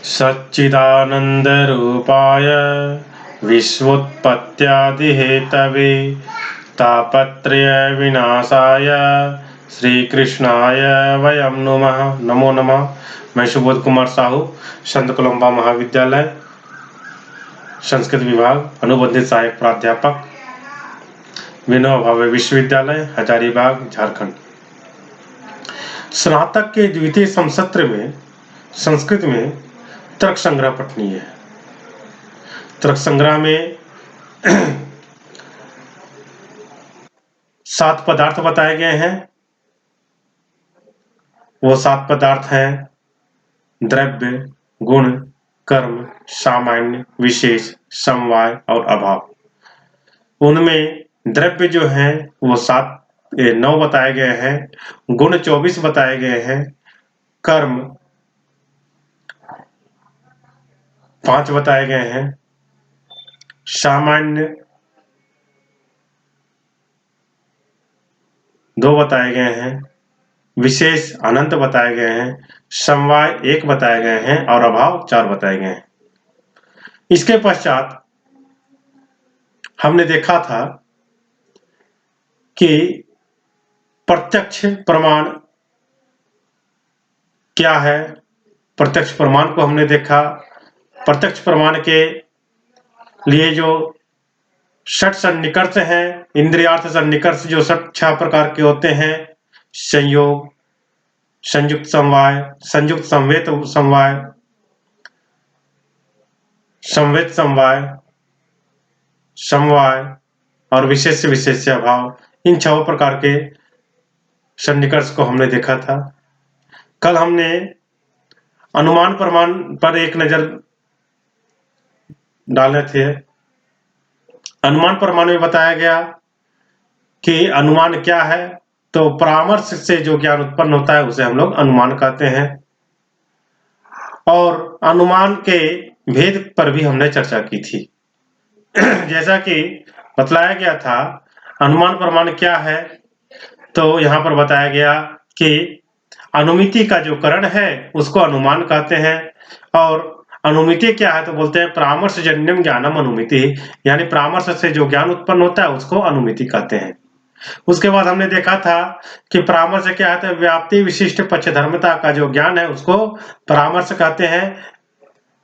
सच्चिदानन्दरूपाय विश्वोत्पत्त्यादिहेतवे तापत्रयविनाशाय श्रीकृष्णाय वयं नुमः। नमो नमः। मैं सुबोध कुमार साहू, संत कोलंबा महाविद्यालय संस्कृत विभाग अनुबंधित सहायक प्राध्यापक, विनोबा भावे विश्वविद्यालय हजारीबाग झारखंड। स्नातक के द्वितीय समसत्र में संस्कृत में तर्क संग्रह पठनीय है। तर्क संग्रह में 7 पदार्थ बताए गए हैं। वो 7 पदार्थ हैं द्रव्य, गुण, कर्म, सामान्य, विशेष, समवाय और अभाव। उनमें द्रव्य जो है वो 9 बताए गए हैं, गुण 24 बताए गए हैं, कर्म 5 बताए गए हैं, सामान्य 2 बताए गए हैं, विशेष अनंत बताए गए हैं, समवाय 1 बताए गए हैं और अभाव 4 बताए गए हैं। इसके पश्चात हमने देखा था कि प्रत्यक्ष प्रमाण क्या है। प्रत्यक्ष प्रमाण को हमने देखा। प्रत्यक्ष प्रमाण के लिए जो षट सन्निकर्ष हैं, इंद्रियार्थ सन्निकर्ष जो 6 प्रकार के होते हैं, संयोग, संयुक्त समवाय, संयुक्त संवेत समवाय, संवेत समवाय, समवाय और विशेष विशेष्य अभाव, इन 6 प्रकार के सन्निकर्ष को हमने देखा था। कल हमने अनुमान प्रमाण पर एक नजर डाले थे। अनुमान प्रमाण में बताया गया कि अनुमान क्या है, तो परामर्श से जो ज्ञान उत्पन्न होता है उसे हम लोग अनुमान कहते हैं। और अनुमान के भेद पर भी हमने चर्चा की थी। जैसा कि बतलाया गया था अनुमान प्रमाण क्या है, तो यहाँ पर बताया गया कि अनुमिति का जो करण है उसको अनुमान कहते हैं। और अनुमिति क्या है तो बोलते हैं परामर्श जन्यम ज्ञानम अनुमिति, यानी परामर्श से जो ज्ञान उत्पन्न होता है उसको अनुमिति कहते हैं। उसके बाद हमने देखा था कि परामर्श क्या है तो व्याप्ति विशिष्ट पक्षधर्मता का जो ज्ञान है उसको परामर्श कहते हैं।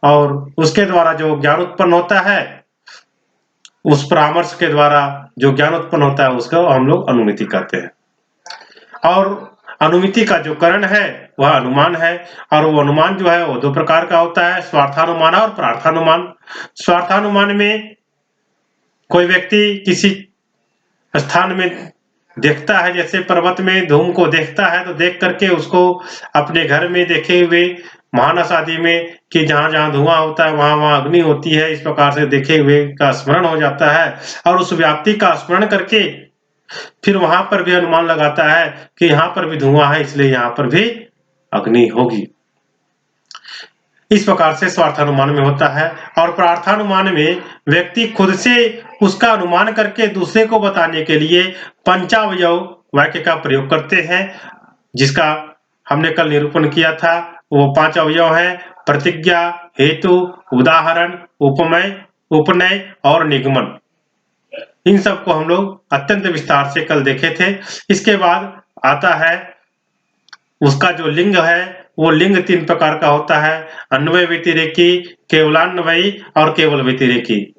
और उसके द्वारा जो ज्ञान उत्पन्न होता है, उस परामर्श के द्वारा जो ज्ञान उत्पन्न होता है उसको हम लोग अनुमिति कहते हैं। और अनुमिति का जो करण है वह अनुमान है। और वो अनुमान जो है वो 2 प्रकार का होता है, स्वार्थानुमान और प्रार्थानुमान। स्वार्थानुमान में कोई व्यक्ति किसी स्थान में देखता है, जैसे पर्वत में धूम को देखता है तो देख करके उसको अपने घर में देखे हुए, महानस आदि में कि जहां जहां धुआं होता है वहां वहां अग्नि होती है, इस प्रकार से देखे हुए का स्मरण हो जाता है और उस व्याप्ति का स्मरण करके फिर वहां पर भी अनुमान लगाता है कि यहाँ पर भी धुआं है इसलिए यहाँ पर भी अग्नि होगी। इस प्रकार से स्वार्थानुमान में होता है। और प्रार्थानुमान में व्यक्ति खुद से उसका अनुमान करके दूसरे को बताने के लिए पंचावयव वाक्य का प्रयोग करते हैं, जिसका हमने कल निरूपण किया था। वो 5 अवयव हैं, प्रतिज्ञा, हेतु, उदाहरण, उपमेय, उपनय और निगमन। इन सबको हम लोग अत्यंत विस्तार से कल देखे थे। इसके बाद आता है उसका जो लिंग है, वो लिंग 3 प्रकार का होता है, अन्वय व्यतिरेकी, केवलान्वयी और केवल व्यतिरेकी।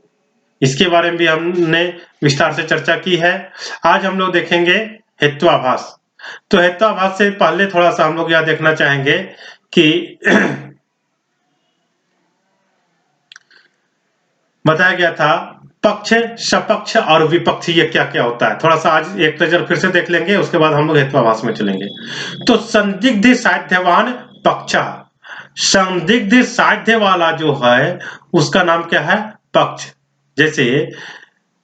इसके बारे में भी हमने विस्तार से चर्चा की है। आज हम लोग देखेंगे हेत्वाभास। तो हेत्वाभास से पहले थोड़ा सा हम लोग यह देखना चाहेंगे कि बताया गया था पक्ष, सपक्ष और विपक्ष ये क्या क्या होता है। थोड़ा सा आज एक नजर फिर से देख लेंगे, उसके बाद हम लोग हेत्वाभास में चलेंगे। तो संदिग्ध साध्यवान पक्ष, संदिग्ध साध्य वाला जो है उसका नाम क्या है, पक्ष। जैसे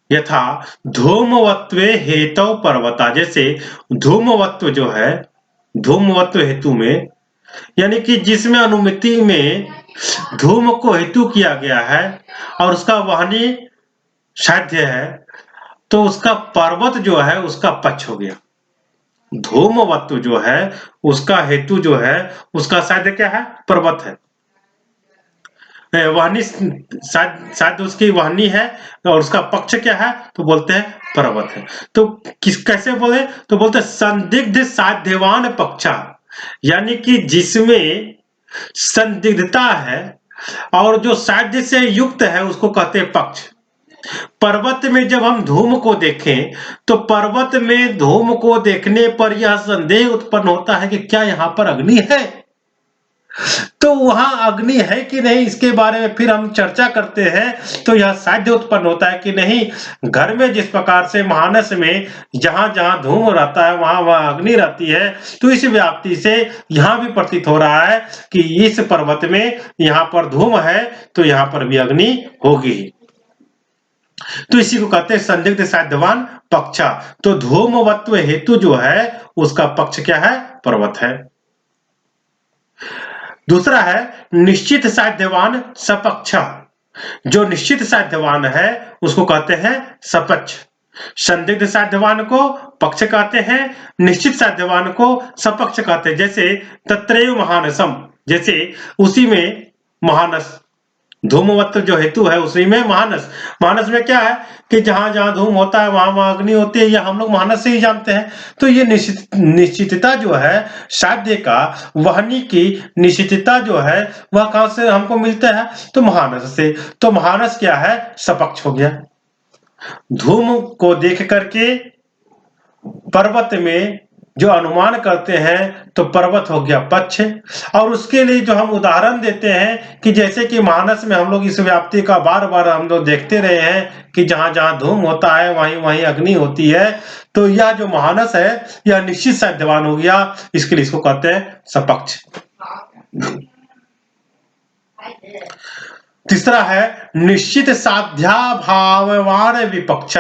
यथा धूमवत्वे हेतु पर्वता, जैसे धूमवत्व जो है, धूमवत्व हेतु में यानी कि जिसमें अनुमिति में धूम को हेतु किया गया है और उसका वहनी साध्य है, तो उसका पर्वत जो है उसका पक्ष हो गया। धूमवत्व जो है उसका हेतु जो है उसका साध्य क्या है, पर्वत है। वहनी शायद उसकी वहनी है और उसका पक्ष क्या है तो बोलते हैं पर्वत है। तो कैसे बोले तो बोलते हैं संदिग्ध साध्यवान पक्षा, यानी कि जिसमें संदिग्धता है और जो साध्य से युक्त है उसको कहते हैं पक्ष। पर्वत में जब हम धूम को देखें तो पर्वत में धूम को देखने पर यह संदेह उत्पन्न होता है कि क्या यहाँ पर अग्नि है, तो वहां अग्नि है कि नहीं इसके बारे में फिर हम चर्चा करते हैं। तो यह साध्य उत्पन्न होता है कि नहीं, घर में जिस प्रकार से मानस में जहां जहां धूम रहता है वहां वहां अग्नि रहती है, तो इस व्याप्ति से यहां भी प्रतीत हो रहा है कि इस पर्वत में यहाँ पर धूम है तो यहाँ पर भी अग्नि होगी। तो इसी को कहते हैं संदिग्ध साध्यवान पक्षा। तो धूमवत्व हेतु जो है उसका पक्ष क्या है, पर्वत है। दूसरा है निश्चित साध्यवान सपक्ष, जो निश्चित साध्यवान है उसको कहते हैं सपक्ष। संदिग्ध साध्यवान को पक्ष कहते हैं, निश्चित साध्यवान को सपक्ष कहते हैं। जैसे तत्रैव महानसम, जैसे उसी में महानस, धूमवत्व जो हेतु है उसी में महानस। मानस में क्या है कि जहां जहां धूम होता है वहां वहां अग्नि होती है, यह हम लोग मानस से ही जानते हैं। तो ये निश्चितता जो है साध्य का, वहनी की निश्चितता जो है वह कहां से हमको मिलता है तो महानस से। तो महानस क्या है, सपक्ष हो गया। धूम को देख करके पर्वत में जो अनुमान करते हैं तो पर्वत हो गया पक्ष। और उसके लिए जो हम उदाहरण देते हैं कि जैसे कि मानस में हम लोग इस व्याप्ति का बार बार हम लोग देखते रहे हैं कि जहां जहां धूम होता है वहीं वहीं अग्नि होती है, तो यह जो मानस है यह निश्चित साध्यवान हो गया, इसके लिए इसको कहते हैं सपक्ष। तीसरा है निश्चित साध्याभाववान विपक्ष,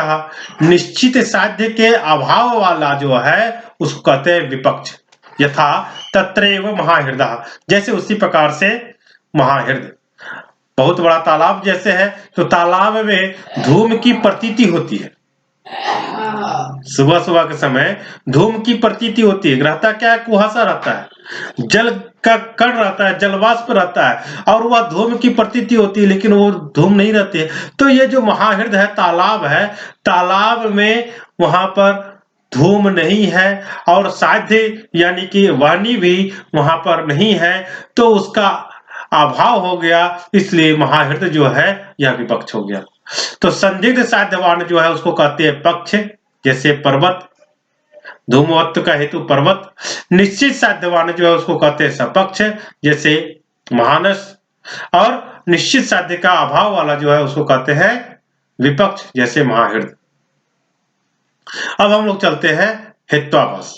निश्चित साध्य के अभाव वाला जो है उसको कहते हैं विपक्ष। यथा तत्रैव महाहृदय, जैसे उसी प्रकार से महाहृदय बहुत बड़ा तालाब जैसे है, तो तालाब में धूम की प्रतीति होती है, सुबह सुबह के समय धूम की प्रतीति होती है। रहता क्या है, कुहासा रहता है, जल का कण रहता है, जलवाष्प रहता है और वह धूम की प्रतीति होती है, लेकिन वो धूम नहीं रहती है। तो ये जो महाहृदय है, तालाब है, तालाब में वहां पर धूम नहीं है और साध्य यानी कि वाणी भी वहां पर नहीं है, तो उसका अभाव हो गया, इसलिए महाहृदय जो है यह विपक्ष हो गया। तो संदिग्ध साध्यवान जो है उसको कहते हैं पक्ष, जैसे पर्वत, धूमवत्व का हेतु पर्वत। निश्चित साध्यवान जो है उसको कहते हैं सपक्ष, जैसे महानस। और निश्चित साध्य का अभाव वाला जो है उसको कहते हैं विपक्ष, जैसे महाहृदय। अब हम लोग चलते हैं हेत्वाभास।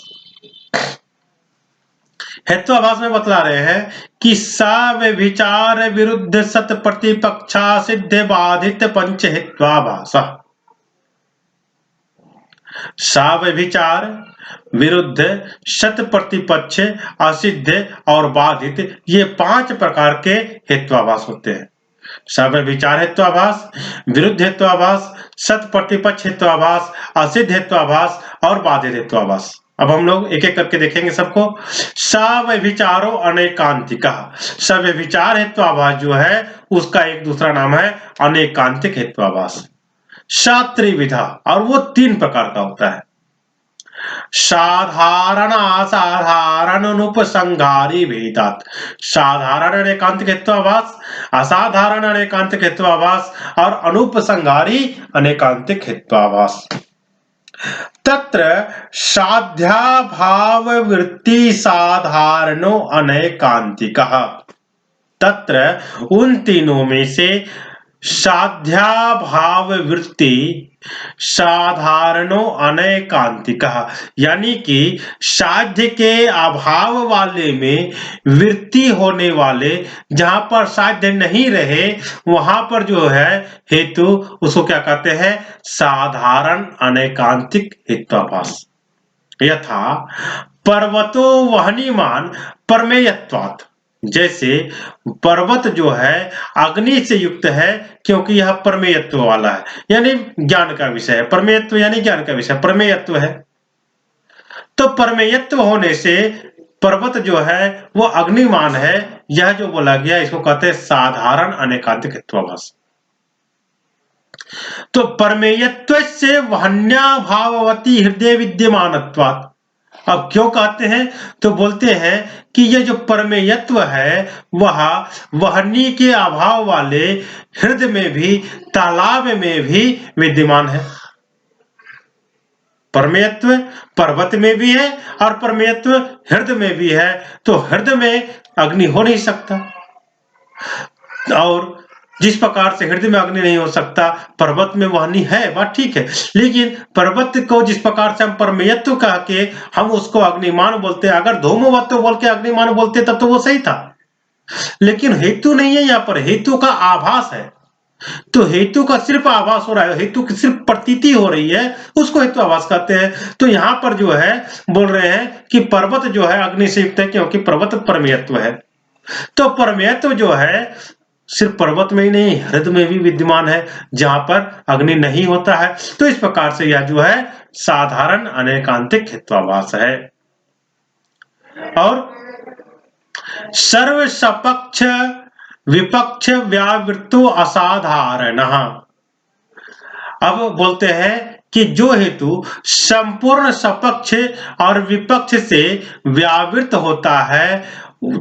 हेत्वाभास में बतला रहे हैं कि सव्यभिचार विरुद्ध सत प्रतिपक्षा सिद्ध बाधित पंच हेत्वाभास। सव्यभिचार विरुद्ध शत प्रतिपक्ष असिद्ध और बाधित, ये 5 प्रकार के हेत्वाभास होते हैं। सव्यभिचार हेत्वाभास, विरुद्ध हेत्वाभास, शत प्रतिपक्ष हेत्वाभास, असिद्ध हेत्वाभास और बाधित हेत्वाभास। अब हम लोग एक एक करके देखेंगे सबको। सव्यभिचारो अनेकांतिक, सव्यभिचार हेत्वाभास जो है उसका एक दूसरा नाम है अनेकांतिक हेत्वाभास। त्रिविधा, और वो 3 प्रकार का होता है। साधारण असाधारण अनुपसंहारी भेदात, साधारण अनेकांतिक हेत्वाभास, असाधारण अनेकांतिक हेत्वाभास और अनुपसंहारी अनेकांतिक हेत्वाभास। तत्र साध्याभाव वृत्ति साधारणो अनेकांतिकः, तत्र उन तीनों में से साध्याभाव वृत्ति साधारणो अनेकांतिकः, यानी कि साध्य के अभाव वाले में वृत्ति होने वाले, जहां पर साध्य नहीं रहे वहां पर जो है हेतु उसको क्या कहते हैं, साधारण अनेकांतिक हेत्वाभास। यथा पर्वतो वहनीमान प्रमेयत्वात्, जैसे पर्वत जो है अग्नि से युक्त है क्योंकि यह प्रमेयत्व वाला है, यानी ज्ञान का विषय है। प्रमेयत्व यानी ज्ञान का विषय, प्रमेयत्व है। तो प्रमेयत्व होने से पर्वत जो है वो अग्निमान है, यह जो बोला गया इसको कहते हैं साधारण अनेकांतिक हेत्वाभास। तो परमेयत्व से वहन्या भाववती हृदय विद्यमानत्वात्। अब क्यों कहते हैं, तो बोलते हैं कि ये जो परमेयत्व है वह वहनी के अभाव वाले हृदय में भी, तालाब में भी विद्यमान है। परमेयत्व पर्वत में भी है और परमेयत्व हृदय में भी है, तो हृदय में अग्नि हो नहीं सकता, और जिस प्रकार से हृदय में अग्नि नहीं हो सकता, पर्वत में वहनी है, बात ठीक है, लेकिन पर्वत को जिस प्रकार से हम परमेयत्व कह के हम उसको अग्निमान बोलते हैं, अगर धूमवत्व बोल के अग्निमान बोलते तब तो वो सही था, लेकिन हेतु नहीं है, यहाँ पर हेतु का आभास है, तो हेतु का सिर्फ आभास हो रहा है, हेतु की सिर्फ प्रतीति हो रही है, उसको हेतु आभास कहते हैं। तो यहाँ पर जो है बोल रहे हैं कि पर्वत जो है अग्नि से युक्त है, क्योंकि पर्वत परमेयत्व है। तो परमेयत्व जो है सिर्फ पर्वत में ही नहीं, हृदय में भी विद्यमान है, जहां पर अग्नि नहीं होता है। तो इस प्रकार से यह जो है साधारण अनेकांतिक हेत्वाभास है। और सर्व सपक्ष विपक्ष व्यावृत्तो असाधारण। अब बोलते हैं कि जो हेतु संपूर्ण सपक्ष और विपक्ष से व्यावृत होता है,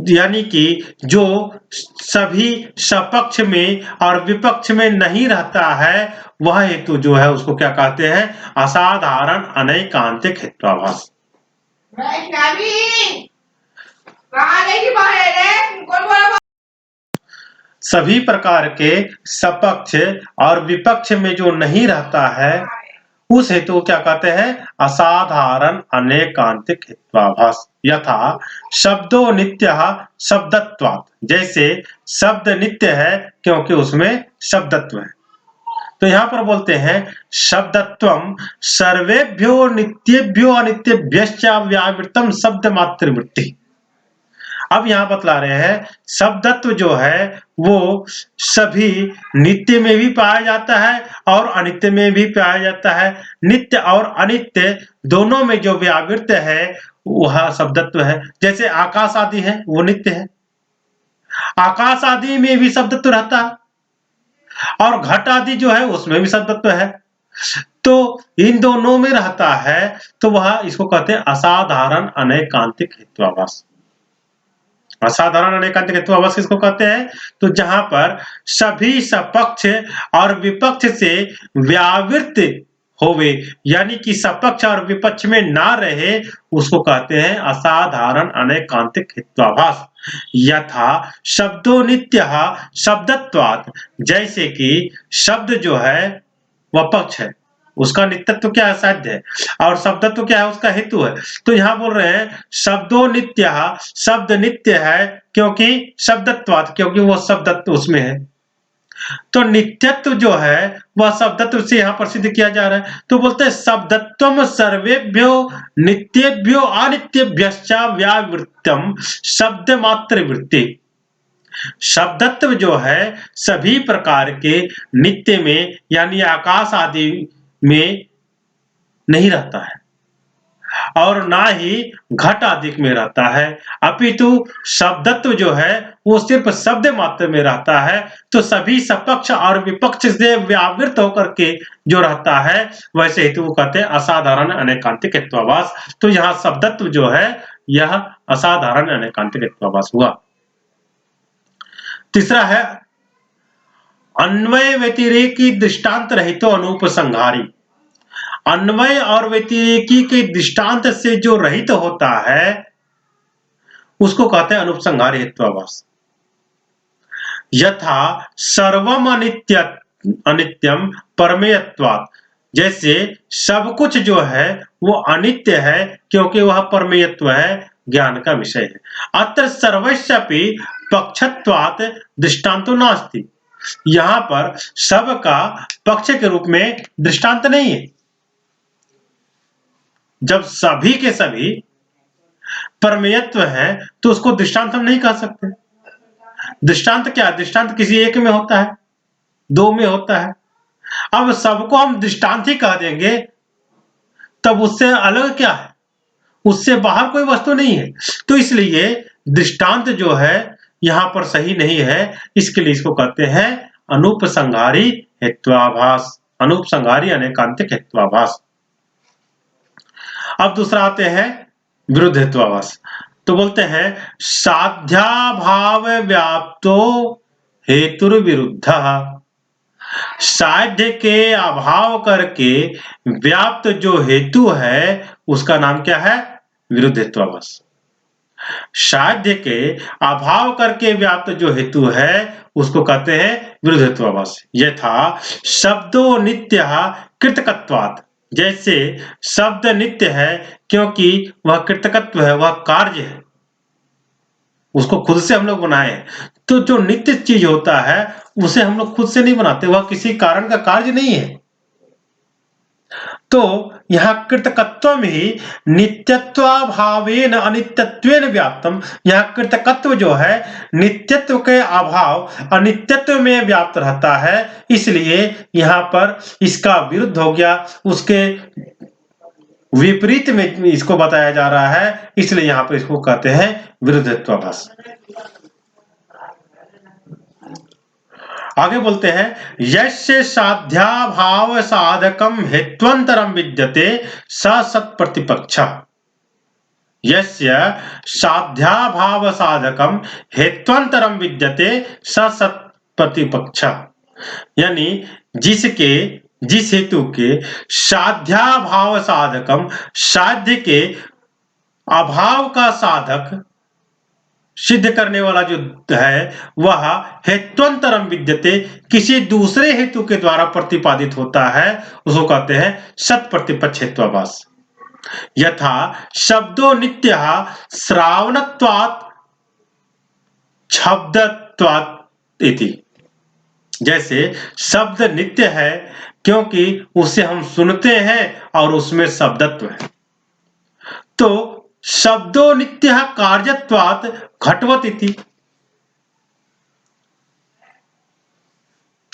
यानी कि जो सभी सपक्ष में और विपक्ष में नहीं रहता है, वह हेतु जो है उसको क्या कहते हैं, असाधारण अनैकांतिक हेत्वाभास। सभी प्रकार के सपक्ष और विपक्ष में जो नहीं रहता है उस हेतु को क्या कहते हैं, असाधारण अनेकांतिक हेत्वाभास। यथा शब्दो नित्य शब्दत्वात्, जैसे शब्द नित्य है क्योंकि उसमें शब्दत्व है। तो यहाँ पर बोलते हैं शब्दत्वम सर्वेभ्यो नित्येभ्यो अनित्येभ्यश्च व्यावृत्तम शब्द मात्र वृत्ति। अब यहाँ बतला रहे हैं शब्दत्व जो है वो सभी नित्य में भी पाया जाता है और अनित्य में भी पाया जाता है। नित्य और अनित्य दोनों में जो व्यावृत्त है वह शब्दत्व है। जैसे आकाश आदि है वो नित्य है, आकाश आदि में भी शब्दत्व रहता है, और घट आदि जो है उसमें भी शब्दत्व है। तो इन दोनों में रहता है, तो वह इसको कहते हैं असाधारण अनैकांतिक हेत्वाभास। असाधारण अनेकांतिक हेत्वाभास किसको कहते हैं, तो जहां पर सभी सपक्ष और विपक्ष से व्यावृत्त होवे, यानी कि सपक्ष और विपक्ष में ना रहे, उसको कहते हैं असाधारण अनेकांतिक हेत्वाभास। यथा शब्दो नित्य शब्दत्वात्, जैसे कि शब्द जो है वह पक्ष है, उसका नित्यत्व क्या है, साध्य है, और शब्दत्व क्या है, उसका हेतु है। तो यहाँ बोल रहे हैं शब्दो नित्य, शब्द नित्य है क्योंकि शब्दत्वात्, क्योंकि वो शब्दत्व उसमें है। तो नित्यत्व जो है वह शब्दत्व से यहाँ पर सिद्ध किया जा रहा है। तो बोलते हैं शब्दत्वम सर्वेभ्यो नित्येभ्यो अनित्येभ्यश्च व्यावृत्तम शब्द मात्र वृत्ति। शब्दत्व जो है सभी प्रकार के नित्य में, यानी आकाश आदि में नहीं रहता है, और ना ही घट आदि में रहता है, अपितु शब्दत्व जो है वो सिर्फ शब्द मात्र में रहता है। तो सभी सपक्ष और विपक्ष से व्यावृत होकर के जो रहता है, वैसे हेतु को कहते हैं असाधारण अनेकांतिक हेत्वाभास। तो यहाँ शब्दत्व जो है यह असाधारण अनेकांतिक हेत्वाभास हुआ। तीसरा है अन्वय व्यतिरेकी दृष्टांत रहितो अनुपसंहारी। अन्वय और व्यतिरेकी के दृष्टांत से जो रहित होता है उसको कहते हैं अनुपसंहारी हेत्वाभास। यथा सर्वम अनित्यम परमेयत्वात्, जैसे सब कुछ जो है वो अनित्य है क्योंकि वह परमेयत्व है, ज्ञान का विषय है। अत्र सर्वस्यापि पक्षत्वात् दृष्टांतो नास्ति, यहाँ पर सब का पक्ष के रूप में दृष्टांत नहीं है। जब सभी के सभी परमेयत्व है तो उसको दृष्टांत हम नहीं कह सकते। दृष्टांत क्या है, दृष्टांत किसी एक में होता है, दो में होता है। अब सबको हम दृष्टांत ही कह देंगे तब उससे अलग क्या है, उससे बाहर कोई वस्तु नहीं है। तो इसलिए दृष्टांत जो है यहाँ पर सही नहीं है, इसके लिए इसको कहते हैं अनुपसंहारी हेत्वाभास। अनुपसंहारी अनेकांतिक हेत्वाभास। अब दूसरा आते हैं विरुद्ध हेत्वाभास। तो बोलते हैं साध्याभाव व्याप्तो हेतुर्विरुद्धः। साध्य के अभाव करके व्याप्त जो हेतु है उसका नाम क्या है? विरुद्ध हेत्वाभास। साध्य के अभाव करके व्याप्त जो हेतु है उसको कहते हैं विरुद्ध हेत्वाभास। यथा शब्दो नित्य कृतकत्वात्। जैसे शब्द नित्य है क्योंकि वह कृतकत्व है, वह कार्य है, उसको खुद से हम लोग बनाए हैं। तो जो नित्य चीज होता है उसे हम लोग खुद से नहीं बनाते, वह किसी कारण का कार्य नहीं है। तो यहाँ कृतकत्व में ही नित्यत्वाभावेन अनित्यत्वेन व्याप्तम। यहाँ कृतकत्व जो है नित्यत्व के अभाव अनित्यत्व में व्याप्त रहता है, इसलिए यहाँ पर इसका विरुद्ध हो गया, उसके विपरीत में इसको बताया जा रहा है, इसलिए यहाँ पर इसको कहते हैं विरुद्ध हेत्वाभास। आगे बोलते हैं यस्य साध्याभाव साधकम हेत्वंतरम विद्यते स सत्प्रतिपक्षः। यस्य साध्याभाव साधकम हेत्वंतरम विद्यते स सत्प्रतिपक्षः। यानी जिस हेतु के साध्याभाव साधकम, साध्य के अभाव का साधक सिद्ध करने वाला जो है वह हेत्वंतरम विद्यते, किसी दूसरे हेतु के द्वारा प्रतिपादित होता है, उसको कहते हैं सत्प्रतिपक्ष हेत्वाभास। यथा शब्दो नित्य श्रावणत्वात् शब्दत्वात् इति। जैसे शब्द नित्य है क्योंकि उसे हम सुनते हैं और उसमें शब्दत्व है। तो शब्दो नित्य कार्यत्वात् घटवत् इति।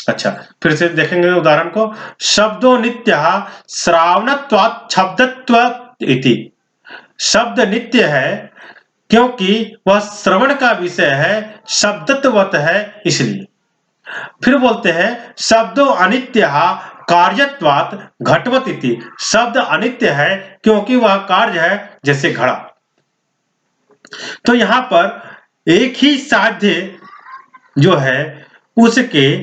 अच्छा, फिर से देखेंगे उदाहरण को। शब्दो नित्य श्रावणत्वात् शब्दत्वात् इति। शब्द नित्य है क्योंकि वह श्रवण का विषय है, शब्दत्वत है, इसलिए। फिर बोलते हैं शब्दो अनित्य कार्यत्वात् घटवत् इति। शब्द अनित्य है क्योंकि वह कार्य है, जैसे घड़ा। तो यहां पर एक ही साध्य जो है उसके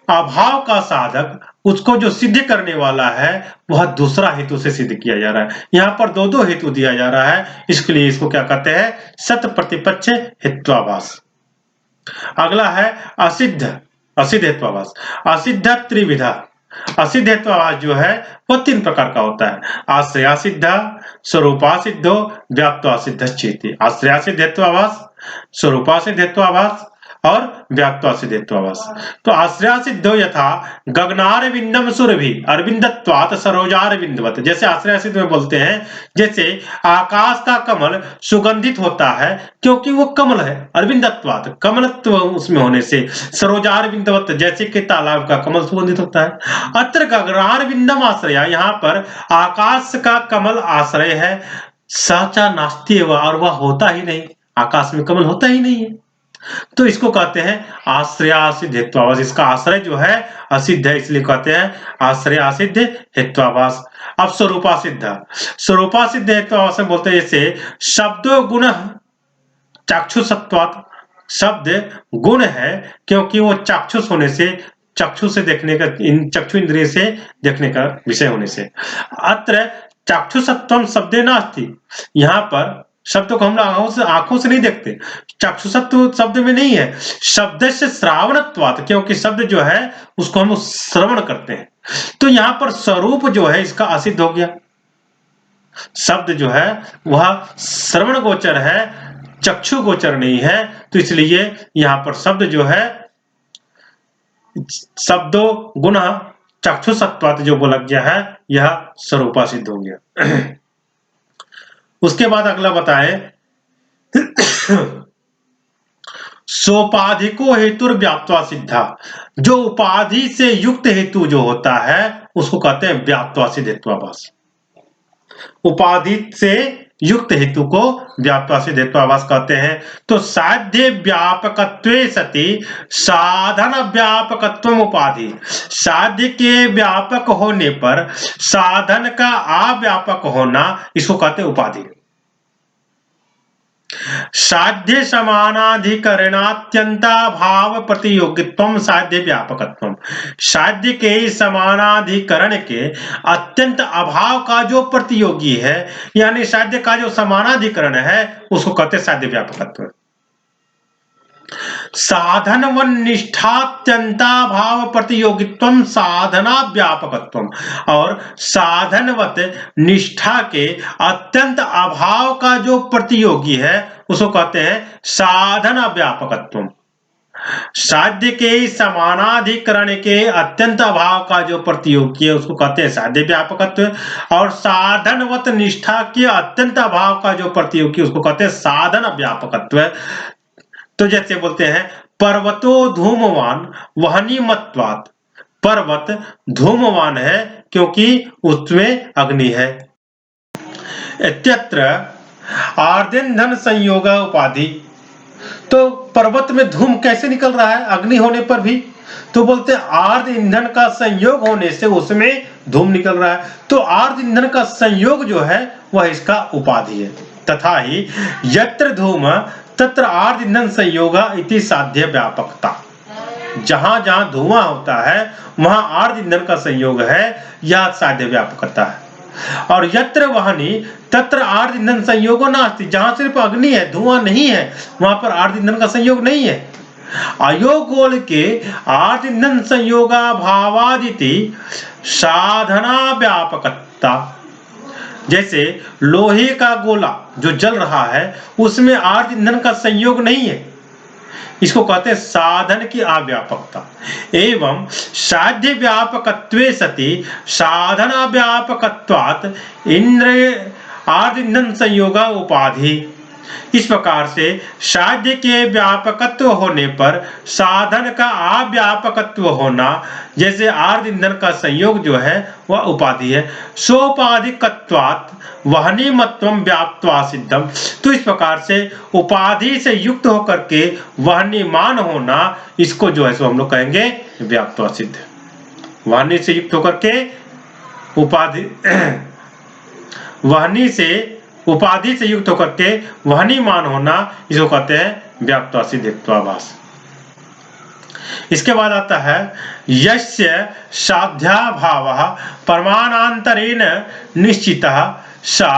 अभाव का साधक, उसको जो सिद्ध करने वाला है वह दूसरा हेतु से सिद्ध किया जा रहा है। यहाँ पर दो हेतु दिया जा रहा है, इसके लिए इसको क्या कहते हैं? सत्प्रतिपक्ष हेत्वाभास। अगला है असिद्ध हेत्वाभास। असिद्ध त्रिविधा। असिद्ध हेत्वाभास जो है वह 3 प्रकार का होता है। आश्रयासिद्ध, स्वरूपासिद्धो, व्याप्त्वासिद्ध चेति। आश्रयासिद्ध हेत्वाभास, स्वरूपासिद्ध हेत्वाभास और व्याप्त्वासिद्ध हेत्वाभास। तो आश्रयासिद्धो यथा गगनारविंदम सुरभि अरविंदत्वात् सरोजारविंदवत्। जैसे आश्रयासिद्ध में बोलते हैं जैसे आकाश का कमल सुगंधित होता है क्योंकि वो कमल है, अरविंदत्वात् कमलत्व उसमें होने से, सरोजारविंदवत् जैसे कि तालाब का कमल सुगंधित होता है। अत्र गगनारविंदम आश्रय, यहाँ पर आकाश का कमल आश्रय है। साचा नास्ति एव, और वह होता ही नहीं, आकाश में कमल होता ही नहीं है। तो इसको कहते हैं आश्रयासिद्ध हेत्वाभास। इसका आश्रय जो है असिद्ध है, इसलिए कहते हैं आश्रयासिद्ध हेत्वाभास। अब स्वरूपासिद्ध। स्वरूपासिद्ध हेत्वाभास में बोलते हैं जैसे शब्दो गुण चाक्षुषत्वात्। शब्द गुण है क्योंकि वो चाक्षुष होने से, चक्षु से देखने का, चक्षु इंद्रिय से देखने का विषय होने से। अत्र चाक्षुषत्वम शब्दे नास्ति। यहाँ पर शब्द को हम आंखों से नहीं देखते, चाक्षुषत्व शब्द में नहीं है। शब्द से श्रावणत्वात्, क्योंकि शब्द जो है उसको हम श्रवण करते हैं। तो यहाँ पर स्वरूप जो है इसका असिद्ध हो गया। शब्द जो है वह श्रवण गोचर है, चक्षु गोचर नहीं है, तो इसलिए यहाँ पर शब्द जो है शब्दो गुण चाक्षुषत्वात् जो बोला गया है यह स्वरूपासिद्ध हो गया। उसके बाद अगला बताए सोपाधिको हेतुर व्याप्त्वा सिद्धा। जो उपाधि से युक्त हेतु जो होता है उसको कहते हैं व्याप्त्वा सिद्ध हेत्वाभास। उपाधि से युक्त हेतु को व्याप्तवासित हेत्वाभास कहते हैं। तो साध्य व्यापकत्वे सति साधन व्यापकत्वम उपाधि, साध्य के व्यापक होने पर साधन का अव्यापक होना, इसको कहते हैं उपाधि। साध्य समानाधिकरणात्यंताभाव प्रतियोगित्वम साध्य व्यापकत्वम, साध्य के समानाधिकरण के अत्यंत अभाव का जो प्रतियोगी है, यानी साध्य का जो समानाधिकरण है, उसको कहते हैं साध्य व्यापकत्व। साधन व निष्ठात्यंताभाव प्रतियोगित्वम साधना व्यापकत्वम, और साधनवत निष्ठा के अत्यंत अभाव का जो प्रतियोगी है, उसको कहते हैं साधना व्यापकत्वम। साध्य के समानाधिकरण के अत्यंत अभाव का जो प्रतियोगी है, उसको कहते हैं साध्य व्यापकत्व, और साधनवत निष्ठा के अत्यंत अभाव का जो प्रतियोगी, उसको कहते हैं साधन व्यापकत्व। तो जैसे बोलते हैं पर्वतो धूमवान वहनी मत्वात्, पर्वत धूमवान है क्योंकि उसमें अग्नि है। इत्यत्र आर्देन्धन संयोग उपाधि, तो पर्वत में धूम कैसे निकल रहा है अग्नि होने पर भी? तो बोलते हैं आर्द ईंधन का संयोग होने से उसमें धूम निकल रहा है। तो आर्द ईंधन का संयोग जो है वह इसका उपाधि है। तथा ही यत्र धूम तत्र आर्द ईंधन संयोग इति साध्य व्यापकता, जहां जहां धुआं होता है वहां आर्द ईंधन का संयोग है, यह साध्य व्यापकता है। और यत्र वहनी तत्र आर्द ईंधन संयोगो नास्ति, जहां सिर्फ अग्नि है, धुआं नहीं है, वहां पर आर्द ईंधन का संयोग नहीं है। अयोगोल के आर्द ईंधन संयोगाभावादिति साधना व्यापकता, जैसे लोहे का गोला जो जल रहा है उसमें आर्द ईंधन का संयोग नहीं है, इसको कहते हैं साधन की अव्यापकता। एवं साध्य व्यापकत्वे सति साधन व्यापकत्वात् इंद्रिय आर्द ईंधन संयोग उपाधि। इस प्रकार से साध्य के व्यापकत्व होने पर साधन का अव्यापकत्व होना, जैसे आर्द ईंधन का संयोग जो है वह उपाधि है। सोपाधिकत्वात् वहनीमत्वम व्याप्त्वा सिद्धम, तो इस प्रकार से उपाधि से युक्त होकर के वहनीमान होना, इसको जो है सो हम लोग कहेंगे व्याप्त्वा सिद्ध। वहनी से युक्त होकर के उपाधि वहनी से उपाधि से युक्त होकर के वहनीमान होना, इसको कहते हैं व्याप्त्वा सिद्धत्वाभास। इसके बाद आता है यस्य साध्याभावः प्रमाणांतरेण निश्चितः सा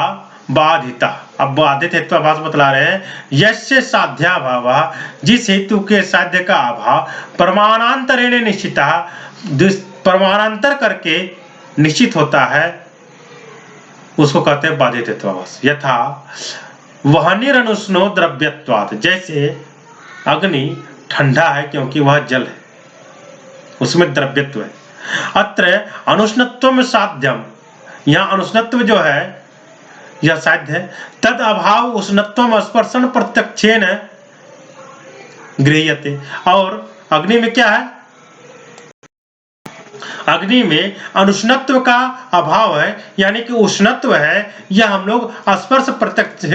बाधितः। अब बाधित हेत्वाभास बतला रहे हैं। यस्य साध्याभावः, जिस हेतु के साध्य का अभाव प्रमाणांतरेण निश्चितः, प्रमाणांतर करके निश्चित होता है, उसको कहते हैं बाधित हेत्वाभास। यथा वहनिरनुष्णो द्रव्यत्वात्, जैसे अग्नि ठंडा है क्योंकि वह जल है, उसमें द्रव्यत्व है। अत्र अनुष्णत्वम साध्यम, यहाँ अनुष्णत्व जो है यह साध्य है। तद अभाव उष्णत्वम स्पर्शन प्रत्यक्षेन गृह्यते, और अग्नि में क्या है? अग्नि में अनुष्णत्व का अभाव है, यानी कि उष्णत्व है, यह हम लोग स्पर्श प्रत्यक्ष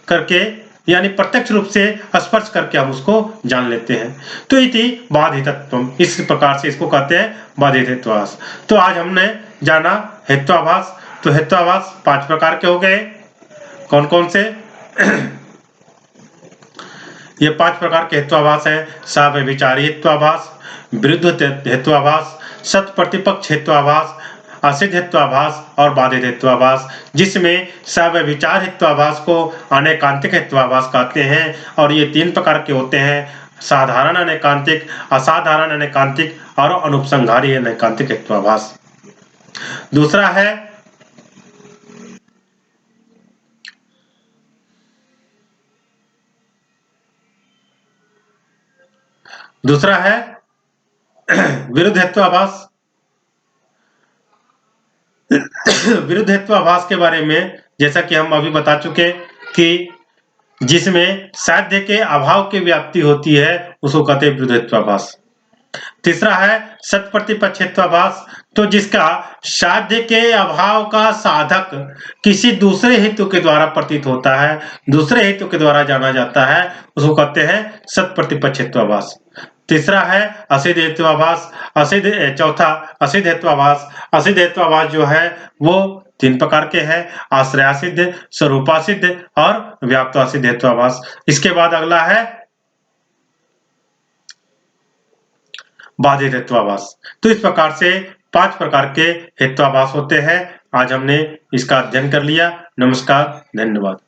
करके, यानी प्रत्यक्ष रूप से स्पर्श करके हम उसको जान लेते हैं। तो इति बाधितत्वम, इस प्रकार से इसको कहते हैं बाधित हेत्वाभास। तो आज हमने जाना हेत्वाभास। तो हेत्वाभास 5 प्रकार के हो गए। कौन कौन से? ये 5 प्रकार के हेत्वाभास है। सव्यभिचारी हेत्वाभास, विरुद्ध हेत्वाभास, सत प्रतिपक्ष हेत्वाभास, असिद्ध हेत्वाभास और बाधित हेत्वाभास, जिसमें सव्यभिचार हेत्वाभास को अनैकांतिक हेत्वाभास कहते हैं। और ये 3 प्रकार के होते हैं, साधारण अनैकांतिक, असाधारण अनैकांतिक और अनुपसंहारी अनैकांतिक हेत्वाभास। दूसरा है विरुद्ध हेत्वाभास। विरुद्ध हेत्वाभास के बारे में जैसा कि हम अभी बता चुके कि जिसमें साध्य के अभाव की व्याप्ति होती है, उसको कहते हैं विरुद्ध हेत्वाभास। तीसरा है सत प्रतिपक्ष हेत्वाभास। तो जिसका साध्य के अभाव का साधक किसी दूसरे हेतु के द्वारा प्रतीत होता है, दूसरे हेतु के द्वारा जाना जाता है, उसको कहते हैं सत्प्रतिपक्ष हेत्वाभास। तीसरा है असिद्ध हेत्वाभास। चौथा असिद्ध हेत्वाभास। असिद्ध हेत्वाभास जो है वो 3 प्रकार के हैं, आश्रयासिद्ध, स्वरूपासिद्ध और व्याप्तवासिद्ध हेत्वाभास। इसके बाद अगला है बाधित हेत्वाभास। तो इस प्रकार से 5 प्रकार के हेत्वाभास होते हैं। आज हमने इसका अध्ययन कर लिया। नमस्कार, धन्यवाद।